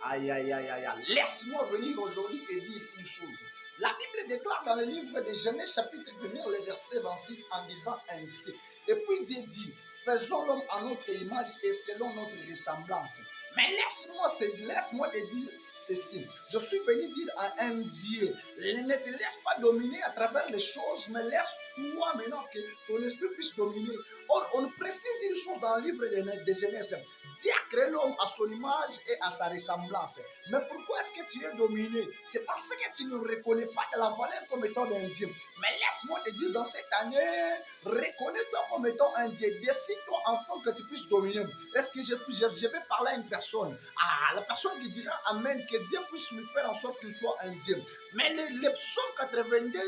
Aïe, aïe, aïe, aïe, aïe. Laisse-moi venir aujourd'hui te dire une chose. La Bible déclare dans le livre de Genèse chapitre 1, le verset 26 en disant ainsi. Et puis Dieu dit, faisons l'homme à notre image et selon notre ressemblance. Mais laisse-moi te dire ceci. Je suis venu dire à un Dieu, ne te laisse pas dominer à travers les choses, mais laisse-toi maintenant que ton esprit puisse dominer. Or, on précise une chose dans le livre de Genèse. Dieu a créé l'homme à son image et à sa ressemblance. Mais pourquoi est-ce que tu es dominé? C'est parce que tu ne reconnais pas de la valeur comme étant un Dieu. Mais laisse-moi te dire, dans cette année, reconnais-toi comme étant un Dieu. Décide-toi enfin que tu puisses dominer. Est-ce que je vais parler à une personne? Ah, la personne qui dira Amen, que Dieu puisse lui faire en sorte qu'il soit un Dieu. Mais le psaume 82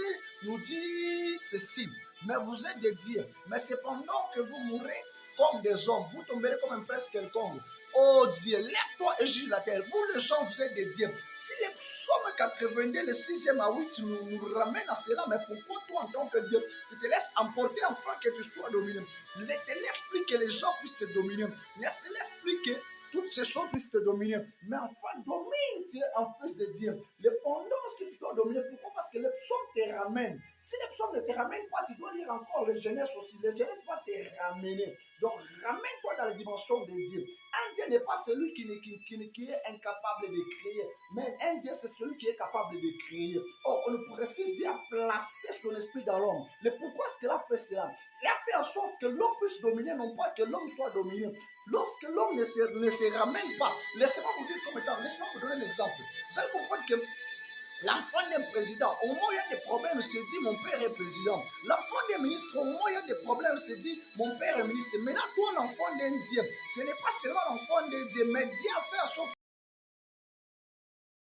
nous dit ceci. Mais vous êtes des dieux. Mais cependant que vous mourrez comme des hommes, vous tomberez comme un prince quelconque. Oh Dieu, lève-toi et juge la terre. Vous les gens, vous êtes des dieux. Si le psaume 82, le 6e à 8 nous ramène à cela, mais pourquoi toi en tant que Dieu, tu te laisses emporter afin que tu sois dominé? Ne te laisse plus que les gens puissent te dominer. Ne te laisse plus que toutes ces choses puissent te dominer. Mais enfin, domine, tu es un fils de Dieu. L'épendance que tu dois dominer, pourquoi? Parce que le psaume te ramène. Si le psaume ne te ramène pas, tu dois lire encore les Genèse aussi. Les Genèse vont te ramener. Donc, ramène-toi dans la dimension de Dieu. Un Dieu n'est pas celui qui est incapable de créer, mais un Dieu, c'est celui qui est capable de créer. Or, on précise, Dieu a placé son esprit dans l'homme. Mais pourquoi est-ce qu'il a fait cela? Il a fait en sorte que l'homme puisse dominer, non pas que l'homme soit dominé. Lorsque l'homme ne se ramène pas, laissez-moi vous dire comme étant, laissez-moi vous donner un exemple. Vous allez comprendre que l'enfant d'un président, au moment où il y a des problèmes, se dit mon père est président. L'enfant d'un ministre, au moment où il y a des problèmes, se dit mon père est ministre. Maintenant, toi, l'enfant d'un Dieu, ce n'est pas seulement l'enfant d'un Dieu, mais Dieu a fait en sorte